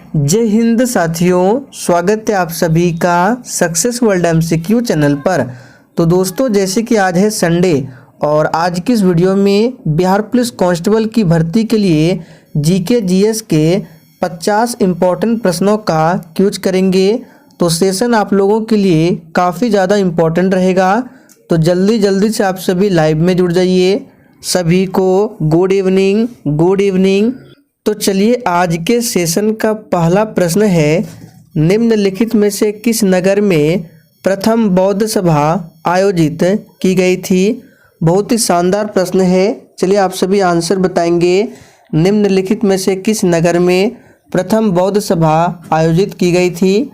जय हिंद साथियों, स्वागत है आप सभी का सक्सेस वर्ल्ड एमसीक्यू चैनल पर। तो दोस्तों, जैसे कि आज है संडे और आज की इस वीडियो में बिहार पुलिस कांस्टेबल की भर्ती के लिए जीके जीएस के 50 इम्पोर्टेंट प्रश्नों का क्यूज करेंगे। तो सेशन आप लोगों के लिए काफ़ी ज़्यादा इम्पोर्टेंट रहेगा। तो जल्दी से आप सभी लाइव में जुड़ जाइए। सभी को गुड इवनिंग। तो चलिए, आज के सेशन का पहला प्रश्न है, निम्नलिखित में से किस नगर में प्रथम बौद्ध सभा आयोजित की गई थी। बहुत ही शानदार प्रश्न है। चलिए आप सभी आंसर बताएंगे। निम्नलिखित में से किस नगर में प्रथम बौद्ध सभा आयोजित की गई थी।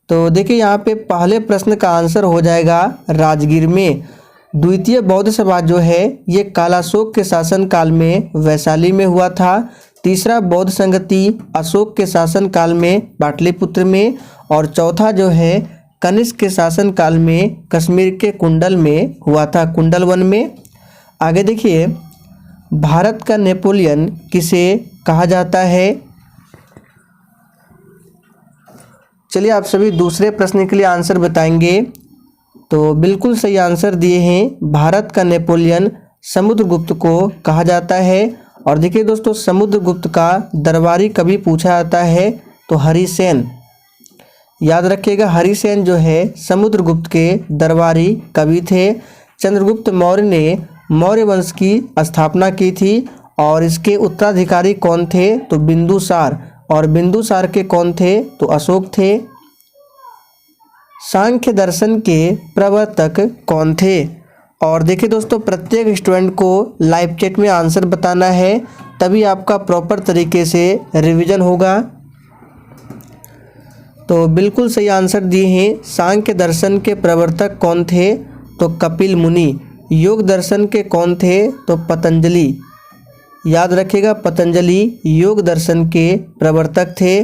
तो देखिए, यहाँ पे पहले प्रश्न का आंसर हो जाएगा राजगीर में। द्वितीय बौद्ध सभा जो है ये कालाशोक के शासनकाल में वैशाली में हुआ था। तीसरा बौद्ध संगति अशोक के शासनकाल में पाटलिपुत्र में। और चौथा जो है कनिष्क के शासनकाल में कश्मीर के कुंडल में हुआ था, कुंडल वन में। आगे देखिए, भारत का नेपोलियन किसे कहा जाता है। चलिए आप सभी दूसरे प्रश्न के लिए आंसर बताएंगे। तो बिल्कुल सही आंसर दिए हैं। भारत का नेपोलियन समुद्रगुप्त को कहा जाता है। और देखिए दोस्तों, समुद्रगुप्त का दरबारी कवि पूछा जाता है तो हरिसेन। याद रखिएगा, हरिसेन जो है समुद्रगुप्त के दरबारी कवि थे। चंद्रगुप्त मौर्य ने मौर्य वंश की स्थापना की थी और इसके उत्तराधिकारी कौन थे तो बिंदुसार। और बिंदुसार के कौन थे तो अशोक थे। सांख्य दर्शन के प्रवर्तक कौन थे। और देखिए दोस्तों, प्रत्येक स्टूडेंट को लाइव चैट में आंसर बताना है, तभी आपका प्रॉपर तरीके से रिवीजन होगा। तो बिल्कुल सही आंसर दिए हैं। सांख्य दर्शन के प्रवर्तक कौन थे तो कपिल मुनि। योग दर्शन के कौन थे तो पतंजलि। याद रखिएगा, पतंजलि योग दर्शन के प्रवर्तक थे।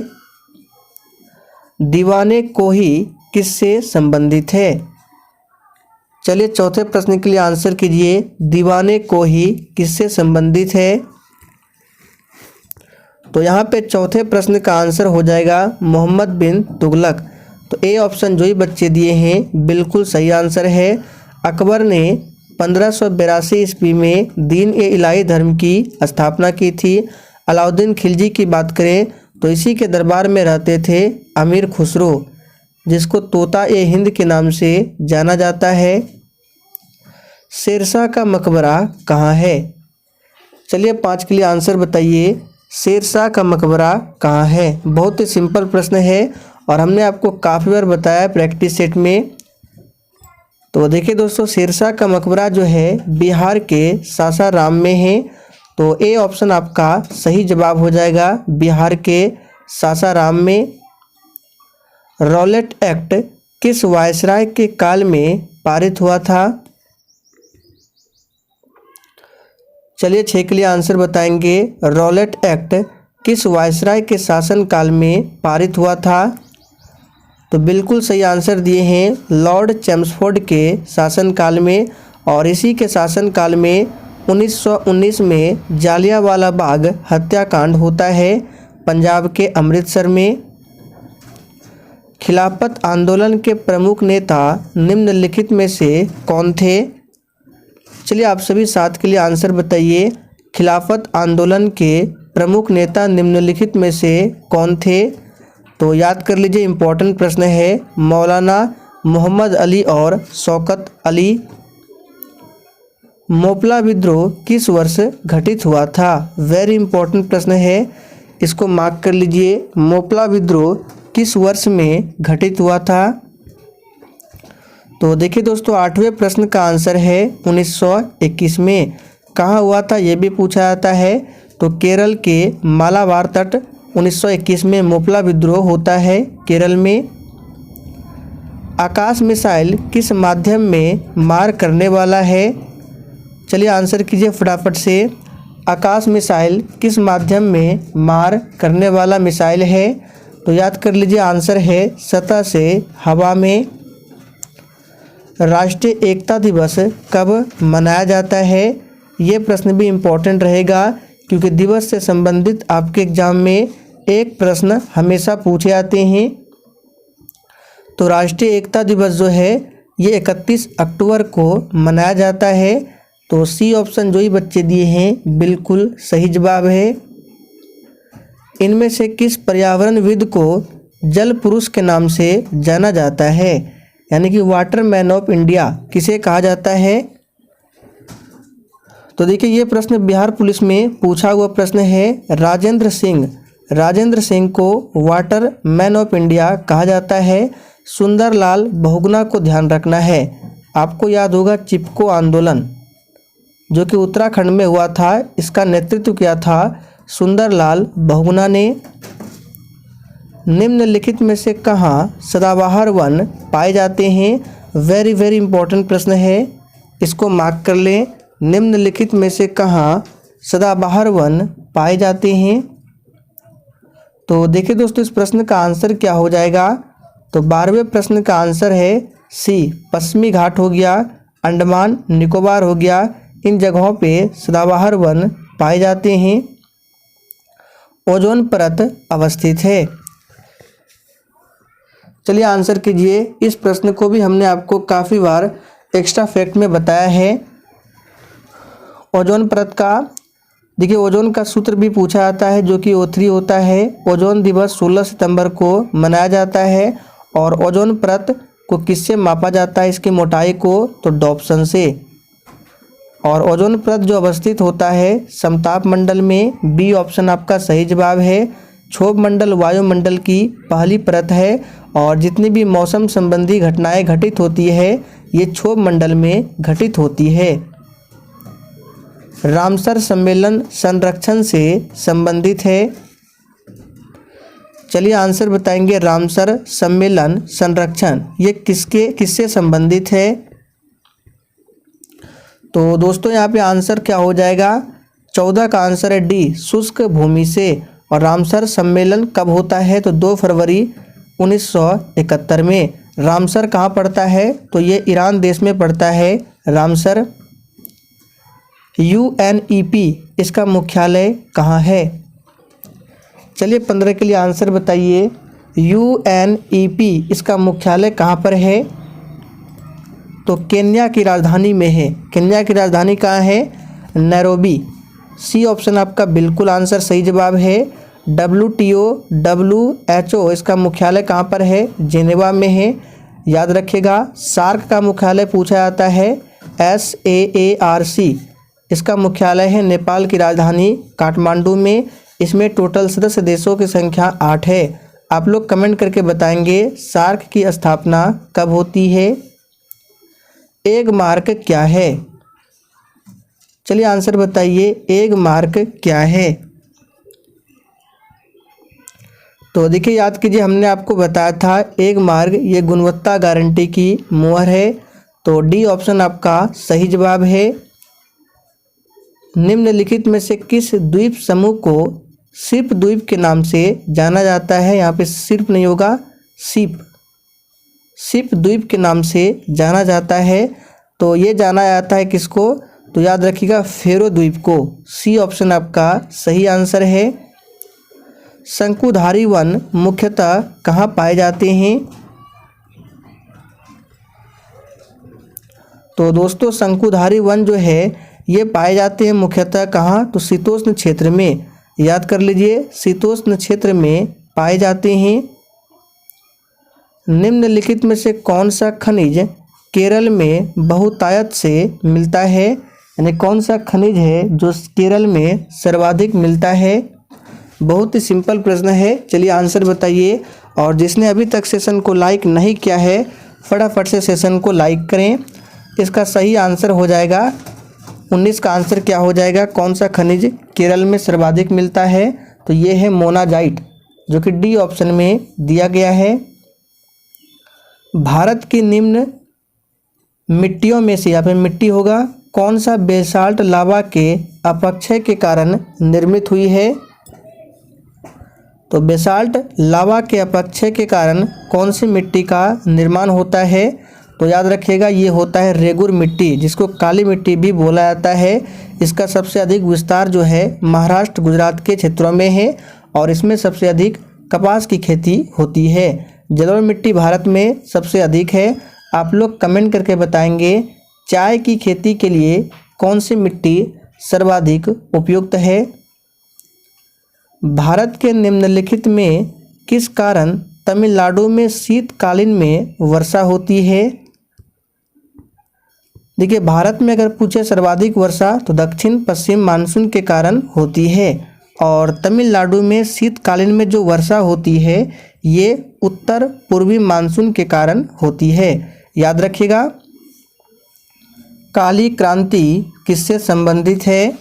दीवाने कोही किससे संबंधित है। चलिए चौथे प्रश्न के लिए आंसर कीजिए। दीवाने कोही किससे संबंधित है। तो यहाँ पे चौथे प्रश्न का आंसर हो जाएगा मोहम्मद बिन तुगलक। तो ए ऑप्शन जो ही बच्चे दिए हैं बिल्कुल सही आंसर है। अकबर ने 1582 ईस्वी में दीन ए इलाही धर्म की स्थापना की थी। अलाउद्दीन खिलजी की बात करें तो इसी के दरबार में रहते थे अमीर खुसरो, जिसको तोता ए हिंद के नाम से जाना जाता है। शेरशाह का मकबरा कहाँ है। चलिए 5 के लिए आंसर बताइए। शेरशाह का मकबरा कहाँ है। बहुत ही सिंपल प्रश्न है और हमने आपको काफ़ी बार बताया प्रैक्टिस सेट में। तो देखिए दोस्तों, शेरशाह का मकबरा जो है बिहार के सासाराम में है। तो ए ऑप्शन आपका सही जवाब हो जाएगा, बिहार के सासाराम में। रॉलेट एक्ट किस वायसराय के काल में पारित हुआ था। चलिए 6 के लिए आंसर बताएंगे। रॉलेट एक्ट किस वायसराय के शासनकाल में पारित हुआ था। तो बिल्कुल सही आंसर दिए हैं, लॉर्ड चैम्सफोर्ड के शासनकाल में। और इसी के शासनकाल में 1919 में जालियांवाला बाग हत्याकांड होता है पंजाब के अमृतसर में। खिलाफत आंदोलन के प्रमुख नेता निम्नलिखित में से कौन थे। चलिए आप सभी 7 के लिए आंसर बताइए। खिलाफत आंदोलन के प्रमुख नेता निम्नलिखित में से कौन थे। तो याद कर लीजिए, इम्पोर्टेंट प्रश्न है। मौलाना मोहम्मद अली और शौकत अली। मोपला विद्रोह किस वर्ष घटित हुआ था। वेरी इंपॉर्टेंट प्रश्न है, इसको मार्क कर लीजिए। मोपला विद्रोह किस वर्ष में घटित हुआ था। तो देखिए दोस्तों, 8वें प्रश्न का आंसर है 1921 में। कहाँ हुआ था ये भी पूछा जाता है। तो केरल के मालाबार तट 1921 में मोपला विद्रोह होता है, केरल में। आकाश मिसाइल किस माध्यम में मार करने वाला है। चलिए आंसर कीजिए फटाफट से। आकाश मिसाइल किस माध्यम में मार करने वाला मिसाइल है। तो याद कर लीजिए, आंसर है सतह से हवा में। राष्ट्रीय एकता दिवस कब मनाया जाता है। ये प्रश्न भी इम्पोर्टेंट रहेगा क्योंकि दिवस से संबंधित आपके एग्जाम में एक प्रश्न हमेशा पूछे जाते हैं। तो राष्ट्रीय एकता दिवस जो है ये 31 अक्टूबर को मनाया जाता है। तो सी ऑप्शन जो ही बच्चे दिए हैं बिल्कुल सही जवाब है। इनमें से किस पर्यावरणविद को जल पुरुष के नाम से जाना जाता है, यानी कि वाटर मैन ऑफ इंडिया किसे कहा जाता है? तो देखिए ये प्रश्न बिहार पुलिस में पूछा हुआ प्रश्न है। राजेंद्र सिंह को वाटर मैन ऑफ इंडिया कहा जाता है। सुंदरलाल बहुगुणा को ध्यान रखना है। आपको याद होगा चिपको आंदोलन जो कि उत्तराखंड में हुआ था, इसका नेतृत्व किया था सुंदरलाल बहुगुणा ने। निम्नलिखित में से कहाँ सदाबहार वन पाए जाते हैं? वेरी वेरी इंपॉर्टेंट प्रश्न है, इसको मार्क कर लें। निम्नलिखित में से कहाँ सदाबहार वन पाए जाते हैं? तो देखिए दोस्तों इस प्रश्न का आंसर क्या हो जाएगा? तो 12वें प्रश्न का आंसर है सी, पश्चिमी घाट हो गया, अंडमान निकोबार हो गया, इन जगहों पे सदाबहार वन पाए जाते हैं। ओजोन परत अवस्थित है। चलिए आंसर कीजिए। इस प्रश्न को भी हमने आपको काफ़ी बार एक्स्ट्रा फैक्ट में बताया है। ओजोन परत का देखिए ओजोन का सूत्र भी पूछा जाता है जो कि O3 होता है। ओजोन दिवस 16 सितंबर को मनाया जाता है। और ओजोन परत को किससे मापा जाता है, इसकी मोटाई को? तो डॉप्सन से। और ओजोन परत जो अवस्थित होता है समताप मंडल में, बी ऑप्शन आपका सही जवाब है। क्षोभ मंडल वायुमंडल की पहली परत है और जितनी भी मौसम संबंधी घटनाएं घटित होती है ये क्षोभ मंडल में घटित होती है। रामसर सम्मेलन संरक्षण से संबंधित है। चलिए आंसर बताएंगे। रामसर सम्मेलन संरक्षण ये किससे संबंधित है? तो दोस्तों यहाँ पे आंसर क्या हो जाएगा? 14 का आंसर है डी, शुष्क भूमि से। और रामसर सम्मेलन कब होता है? तो 2 फरवरी 1971 में। रामसर कहाँ पड़ता है? तो ये ईरान देश में पड़ता है रामसर। UNEP इसका मुख्यालय कहाँ है? चलिए 15 के लिए आंसर बताइए। UNEP इसका मुख्यालय कहाँ पर है? तो केन्या की राजधानी में है। केन्या की राजधानी कहाँ है? नैरोबी। सी ऑप्शन आपका बिल्कुल आंसर सही जवाब है। WTO WHO इसका मुख्यालय कहाँ पर है? जेनेवा में है, याद रखिएगा। सार्क का मुख्यालय पूछा जाता है SAARC इसका मुख्यालय है नेपाल की राजधानी काठमांडू में। इसमें टोटल सदस्य देशों की संख्या 8 है। आप लोग कमेंट करके बताएंगे सार्क की स्थापना कब होती है। एग मार्क क्या है? चलिए आंसर बताइए, एग मार्क क्या है? तो देखिए याद कीजिए हमने आपको बताया था एग मार्क ये गुणवत्ता गारंटी की मुहर है। तो डी ऑप्शन आपका सही जवाब है। निम्नलिखित में से किस द्वीप समूह को सिर्फ द्वीप के नाम से जाना जाता है? यहाँ पे सिर्फ नहीं होगा, सिर्फ द्वीप के नाम से जाना जाता है। तो ये जाना जाता है किसको? तो याद रखिएगा फेरो द्वीप को। सी ऑप्शन आपका सही आंसर है। शंकुधारी वन मुख्यतः कहाँ पाए जाते हैं? तो दोस्तों शंकुधारी वन जो है ये पाए जाते हैं मुख्यतः कहाँ? तो शीतोष्ण क्षेत्र में। याद कर लीजिए शीतोष्ण क्षेत्र में पाए जाते हैं। निम्नलिखित में से कौन सा खनिज केरल में बहुतायत से मिलता है? यानी कौन सा खनिज है जो केरल में सर्वाधिक मिलता है? बहुत ही सिंपल प्रश्न है। चलिए आंसर बताइए। और जिसने अभी तक सेशन को लाइक नहीं किया है फटाफट से सेशन को लाइक करें। इसका सही आंसर हो जाएगा 19 का आंसर क्या हो जाएगा? कौन सा खनिज केरल में सर्वाधिक मिलता है? तो ये है मोनाजाइट जो कि डी ऑप्शन में दिया गया है। भारत की निम्न मिट्टियों में से, यहाँ पे मिट्टी होगा, कौन सा बेसाल्ट लावा के अपक्षय के कारण निर्मित हुई है? तो बेसाल्ट लावा के अपक्षय के कारण कौन सी मिट्टी का निर्माण होता है? तो याद रखिएगा ये होता है रेगुर मिट्टी, जिसको काली मिट्टी भी बोला जाता है। इसका सबसे अधिक विस्तार जो है महाराष्ट्र गुजरात के क्षेत्रों में है और इसमें सबसे अधिक कपास की खेती होती है। जलोढ़ मिट्टी भारत में सबसे अधिक है। आप लोग कमेंट करके बताएंगे चाय की खेती के लिए कौन सी मिट्टी सर्वाधिक उपयुक्त है। भारत के निम्नलिखित में किस कारण तमिलनाडु में शीतकालीन में वर्षा होती है। देखिए, भारत में अगर पूछे सर्वाधिक वर्षा तो दक्षिण पश्चिम मानसून के कारण होती है, और तमिलनाडु में शीतकालीन में जो वर्षा होती है ये उत्तर पूर्वी मानसून के कारण होती है। याद रखिएगा। काली क्रांति किससे संबंधित है।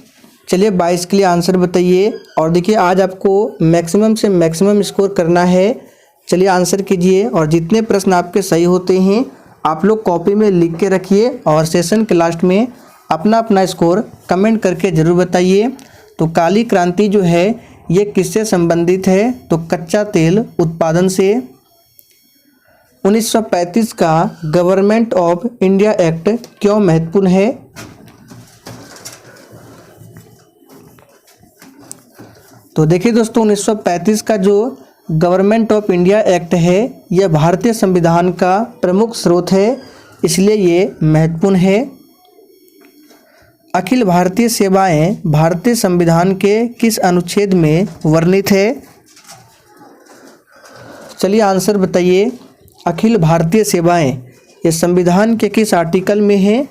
चलिए 22 के लिए आंसर बताइए। और देखिए, आज आपको मैक्सिमम से मैक्सिमम स्कोर करना है। चलिए आंसर कीजिए, और जितने प्रश्न आपके सही होते हैं आप लोग कॉपी में लिख के रखिए, और सेशन के लास्ट में अपना अपना स्कोर कमेंट करके ज़रूर बताइए। तो काली क्रांति जो है ये किससे संबंधित है, तो कच्चा तेल उत्पादन से। 1935 का गवर्नमेंट ऑफ इंडिया एक्ट क्यों महत्वपूर्ण है। तो देखिए दोस्तों, 1935 का जो गवर्नमेंट ऑफ इंडिया एक्ट है यह भारतीय संविधान का प्रमुख स्रोत है, इसलिए ये महत्वपूर्ण है। अखिल भारतीय सेवाएं भारतीय संविधान के किस अनुच्छेद में वर्णित है। चलिए आंसर बताइए। अखिल भारतीय सेवाएं ये संविधान के किस आर्टिकल में है,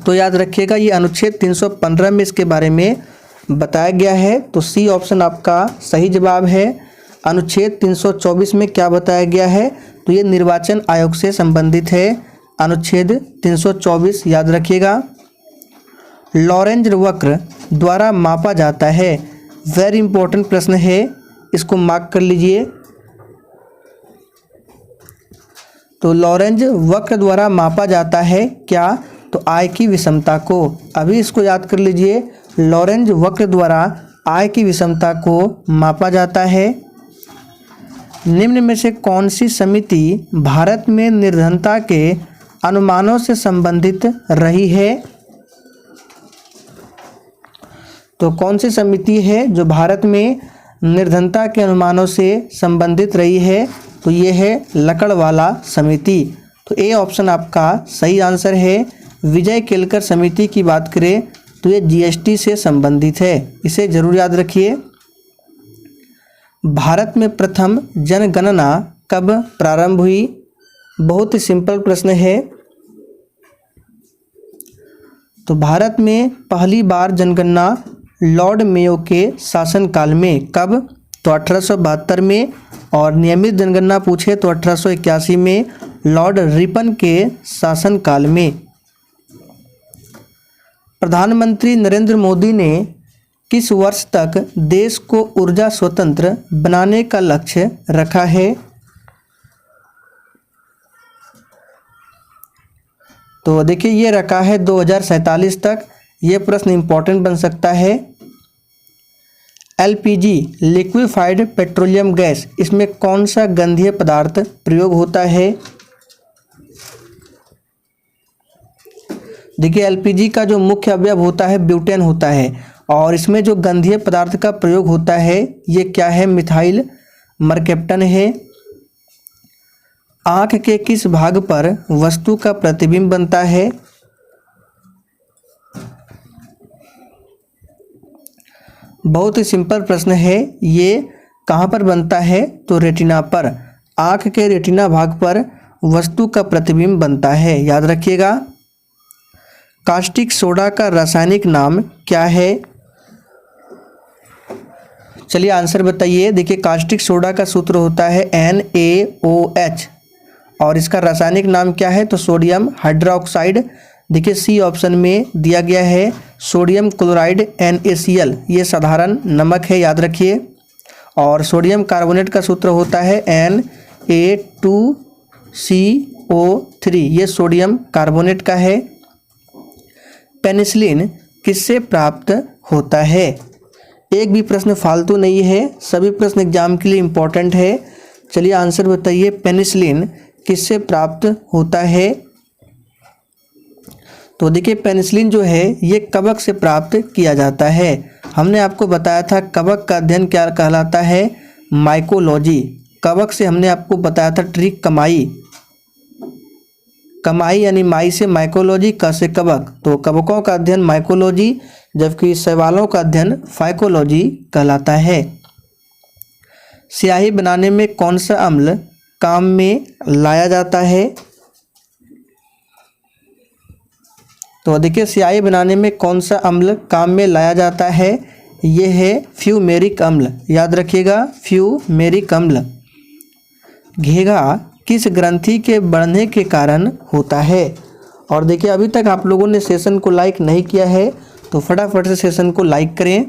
तो याद रखिएगा ये अनुच्छेद 315 में इसके बारे में बताया गया है। तो सी ऑप्शन आपका सही जवाब है। अनुच्छेद 324 में क्या बताया गया है, तो ये निर्वाचन आयोग से संबंधित है। अनुच्छेद 324 याद रखिएगा। लॉरेंज वक्र द्वारा मापा जाता है, वेरी इंपॉर्टेंट प्रश्न है, इसको मार्क कर लीजिए। तो लॉरेंज वक्र द्वारा मापा जाता है क्या, तो आय की विषमता को। अभी इसको याद कर लीजिए। लॉरेंज वक्र द्वारा आय की विषमता को मापा जाता है। निम्न में से कौन सी समिति भारत में निर्धनता के अनुमानों से संबंधित रही है। तो कौन सी समिति है जो भारत में निर्धनता के अनुमानों से संबंधित रही है, तो ये है लकड़वाला समिति। तो ए ऑप्शन आपका सही आंसर है। विजय केलकर समिति की बात करें तो ये जीएसटी से संबंधित है, इसे जरूर याद रखिए। भारत में प्रथम जनगणना कब प्रारंभ हुई। बहुत ही सिंपल प्रश्न है। तो भारत में पहली बार जनगणना लॉर्ड मेयो के शासनकाल में, कब, तो 1872 में। और नियमित जनगणना पूछे तो 1881 में लॉर्ड रिपन के शासनकाल में। प्रधानमंत्री नरेंद्र मोदी ने किस वर्ष तक देश को ऊर्जा स्वतंत्र बनाने का लक्ष्य रखा है। तो देखिए ये रखा है 2047 तक। ये प्रश्न इंपॉर्टेंट बन सकता है। एलपीजी लिक्विफाइड पेट्रोलियम गैस, इसमें कौन सा गंधीय पदार्थ प्रयोग होता है। देखिए एलपीजी का जो मुख्य अवयव होता है ब्यूटेन होता है, और इसमें जो गंधीय पदार्थ का प्रयोग होता है ये क्या है, मिथाइल मरकेप्टन है। आँख के किस भाग पर वस्तु का प्रतिबिंब बनता है। बहुत ही सिंपल प्रश्न है, ये कहाँ पर बनता है, तो रेटिना पर। आँख के रेटिना भाग पर वस्तु का प्रतिबिंब बनता है, याद रखिएगा। कास्टिक सोडा का रासायनिक नाम क्या है। चलिए आंसर बताइए। देखिए कास्टिक सोडा का सूत्र होता है NaOH, और इसका रासायनिक नाम क्या है, तो सोडियम हाइड्रोक्साइड। देखिए सी ऑप्शन में दिया गया है सोडियम क्लोराइड NaCl, ये साधारण नमक है, याद रखिए। और सोडियम कार्बोनेट का सूत्र होता है Na2CO3, ये सोडियम कार्बोनेट का है। पेनिसिलिन किससे प्राप्त होता है। एक भी प्रश्न फालतू नहीं है, सभी प्रश्न एग्जाम के लिए इम्पोर्टेंट है। चलिए आंसर बताइए, पेनिसिलिन किससे प्राप्त होता है। तो देखिए पेनिसिलिन जो है ये कवक से प्राप्त किया जाता है। हमने आपको बताया था कवक का अध्ययन क्या कहलाता है, माइकोलॉजी। कवक से हमने आपको बताया था ट्रिक कमाई, कमाई यानी माई से माइकोलॉजी, क से कवक, तो कवकों का अध्ययन माइकोलॉजी, जबकि शैवालों का अध्ययन फाइकोलॉजी कहलाता है। स्याही बनाने में कौन सा अम्ल काम में लाया जाता है? तो देखिए स्याही बनाने में कौन सा अम्ल काम में लाया जाता है, ये है फ्यूमेरिक अम्ल, याद रखिएगा फ्यूमेरिक अम्ल। घेघा किस ग्रंथि के बढ़ने के कारण होता है? और देखिए अभी तक आप लोगों ने सेशन को लाइक नहीं किया है तो फटाफट से सेशन को लाइक करें।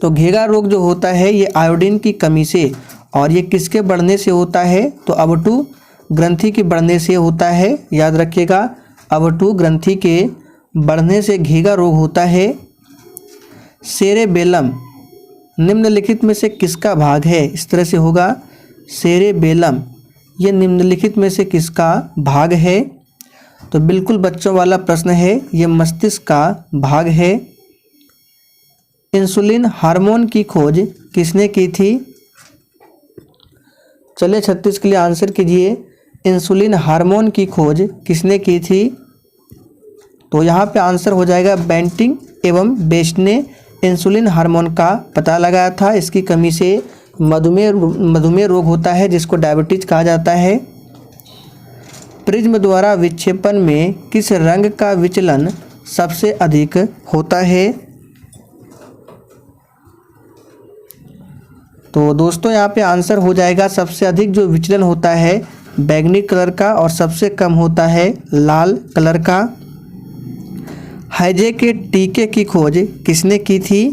तो घेघा रोग जो होता है ये आयोडीन की कमी से, और ये किसके बढ़ने से होता है? तो अवटु ग्रंथि के बढ़ने से होता है, याद रखिएगा अवटु ग्रंथि के बढ़ने से घेघा रोग होता है। सेरेबेलम निम्नलिखित में से किसका भाग है? इस तरह से होगा, सेरेबेलम ये निम्नलिखित में से किसका भाग है? तो बिल्कुल बच्चों वाला प्रश्न है, ये मस्तिष्क का भाग है। इंसुलिन हार्मोन की खोज किसने की थी? चलिए 36 के लिए आंसर कीजिए, इंसुलिन हार्मोन की खोज किसने की थी? तो यहाँ पे आंसर हो जाएगा बेंटिंग एवं बेस्ट ने इंसुलिन हार्मोन का पता लगाया था। इसकी कमी से मधुमेह रोग होता है जिसको डायबिटीज कहा जाता है। प्रिज्म द्वारा विक्षेपण में किस रंग का विचलन सबसे अधिक होता है? तो दोस्तों यहाँ पे आंसर हो जाएगा, सबसे अधिक जो विचलन होता है बैंगनी कलर का और सबसे कम होता है लाल कलर का। हैजे के टीके की खोज किसने की थी?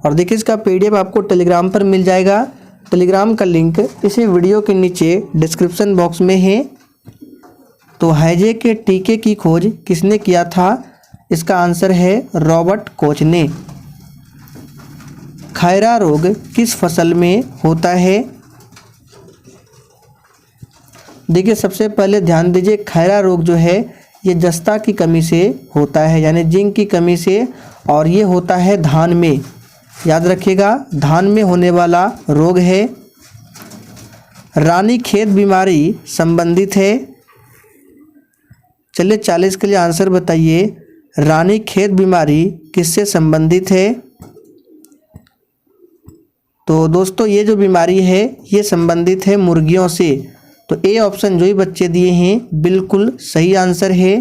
और देखिए इसका पीडीएफ आपको टेलीग्राम पर मिल जाएगा। टेलीग्राम का लिंक इसी वीडियो के नीचे डिस्क्रिप्शन बॉक्स में है। तो हैजे के टीके की खोज किसने किया था? इसका आंसर है रॉबर्ट कोच ने। खैरा रोग किस फसल में होता है? देखिए सबसे पहले ध्यान दीजिए, खैरा रोग जो है ये जस्ता की कमी से होता है, यानी जिंक की कमी से, और ये होता है धान में, याद रखिएगा धान में होने वाला रोग है। रानीखेत बीमारी संबंधित है। चलिए 40 के लिए आंसर बताइए, रानीखेत बीमारी किससे संबंधित है? तो दोस्तों ये जो बीमारी है ये संबंधित है मुर्गियों से। तो ए ऑप्शन जो ही बच्चे दिए हैं बिल्कुल सही आंसर है।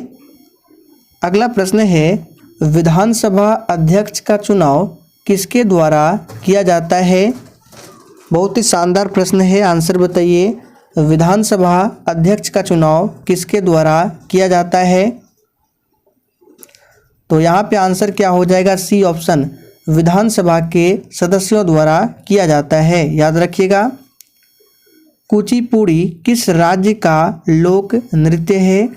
अगला प्रश्न है, विधानसभा अध्यक्ष का चुनाव किसके द्वारा किया जाता है? बहुत ही शानदार प्रश्न है, आंसर बताइए। विधानसभा अध्यक्ष का चुनाव किसके द्वारा किया जाता है? तो यहाँ पे आंसर क्या हो जाएगा? सी ऑप्शन, विधानसभा के सदस्यों द्वारा किया जाता है, याद रखिएगा। कुचिपुड़ी किस राज्य का लोक नृत्य है?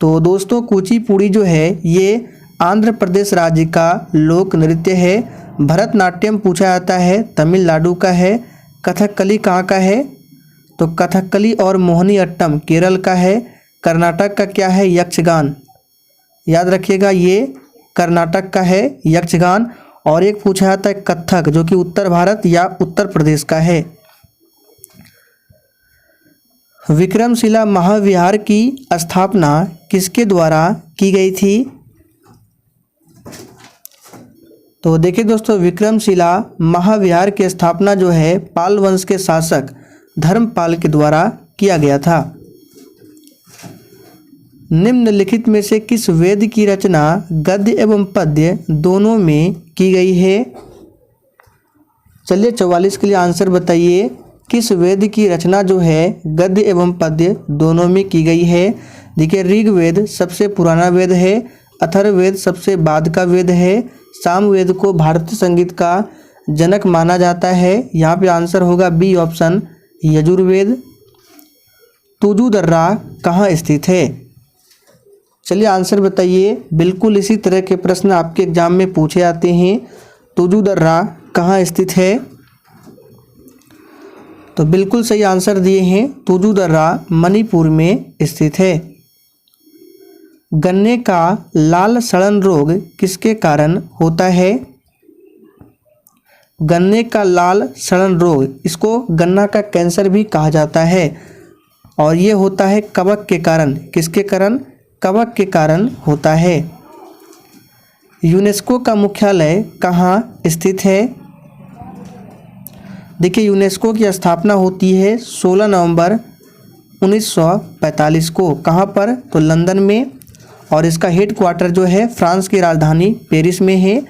तो दोस्तों कुचिपुड़ी जो है ये आंध्र प्रदेश राज्य का लोक नृत्य है। भरतनाट्यम पूछा जाता है तमिलनाडु का है। कथकली कहाँ का है? तो कथकली और मोहिनीअट्टम केरल का है। कर्नाटक का क्या है? यक्षगान, याद रखिएगा ये कर्नाटक का है यक्षगान। और एक पूछा जाता है कथक जो कि उत्तर भारत या उत्तर प्रदेश का है। विक्रमशिला महाविहार की स्थापना किसके द्वारा की गई थी? तो देखिए दोस्तों, विक्रमशिला महाविहार की स्थापना जो है पाल वंश के शासक धर्मपाल के द्वारा किया गया था। निम्नलिखित में से किस वेद की रचना गद्य एवं पद्य दोनों में की गई है? चलिए 44 के लिए आंसर बताइए, किस वेद की रचना जो है गद्य एवं पद्य दोनों में की गई है? देखिए ऋग्वेद सबसे पुराना वेद है, अथर्ववेद सबसे बाद का वेद है, सामवेद को भारतीय संगीत का जनक माना जाता है। यहाँ पे आंसर होगा बी ऑप्शन, यजुर्वेद। तुजु दर्रा कहाँ स्थित है? चलिए आंसर बताइए। बिल्कुल इसी तरह के प्रश्न आपके एग्जाम में पूछे जाते हैं। तुजु दर्रा कहाँ स्थित है? तो बिल्कुल सही आंसर दिए हैं, तुजु दर्रा मणिपुर में स्थित है। गन्ने का लाल सड़न रोग किसके कारण होता है? गन्ने का लाल सड़न रोग, इसको गन्ना का कैंसर भी कहा जाता है और ये होता है कवक के कारण। किसके कारण? कवक के कारण होता है। यूनेस्को का मुख्यालय कहाँ स्थित है? देखिए, यूनेस्को की स्थापना होती है 16 नवंबर 1945 को। कहाँ पर? तो लंदन में। और इसका हेड क्वार्टर जो है फ्रांस की राजधानी पेरिस में है।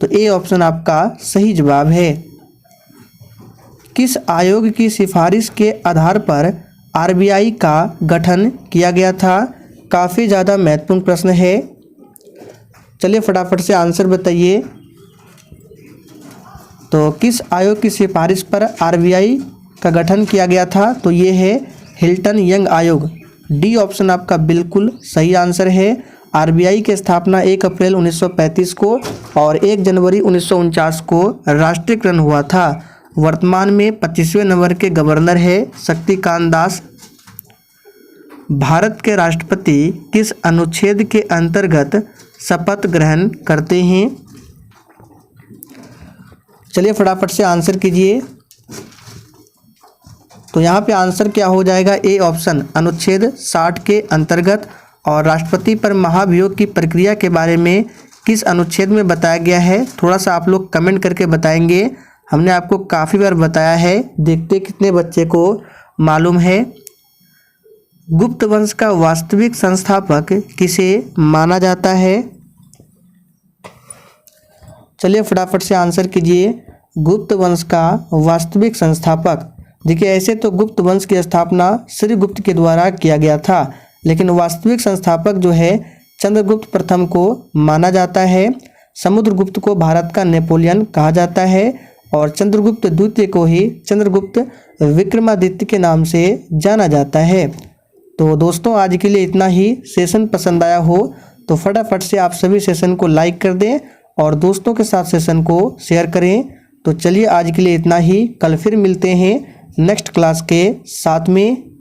तो ए ऑप्शन आपका सही जवाब है। किस आयोग की सिफारिश के आधार पर आरबीआई का गठन किया गया था? काफ़ी ज़्यादा महत्वपूर्ण प्रश्न है। चलिए फटाफट से आंसर बताइए। तो किस आयोग की सिफारिश पर आरबीआई का गठन किया गया था? तो ये है हिल्टन यंग आयोग। डी ऑप्शन आपका बिल्कुल सही आंसर है। आरबीआई की स्थापना 1 अप्रैल 1935 को और 1 जनवरी 1949 को राष्ट्रीयकरण हुआ था। वर्तमान में 25वें नंबर के गवर्नर है शक्तिकांत दास। भारत के राष्ट्रपति किस अनुच्छेद के अंतर्गत शपथ ग्रहण करते हैं? चलिए फटाफट से आंसर कीजिए। तो यहाँ पे आंसर क्या हो जाएगा? ए ऑप्शन अनुच्छेद 60 के अंतर्गत। और राष्ट्रपति पर महाभियोग की प्रक्रिया के बारे में किस अनुच्छेद में बताया गया है? थोड़ा सा आप लोग कमेंट करके बताएंगे। हमने आपको काफ़ी बार बताया है, देखते कितने बच्चे को मालूम है। गुप्त वंश का वास्तविक संस्थापक किसे माना जाता है? चलिए फटाफट से आंसर कीजिए। गुप्त वंश का वास्तविक संस्थापक, देखिए ऐसे तो गुप्त वंश की स्थापना श्रीगुप्त के द्वारा किया गया था, लेकिन वास्तविक संस्थापक जो है चंद्रगुप्त प्रथम को माना जाता है। समुद्रगुप्त को भारत का नेपोलियन कहा जाता है और चंद्रगुप्त द्वितीय को ही चंद्रगुप्त विक्रमादित्य के नाम से जाना जाता है। तो दोस्तों आज के लिए इतना ही। सेशन पसंद आया हो तो फटाफट से आप सभी सेशन को लाइक कर दें और दोस्तों के साथ सेशन को शेयर करें। तो चलिए आज के लिए इतना ही। कल फिर मिलते हैं नेक्स्ट क्लास के साथ में।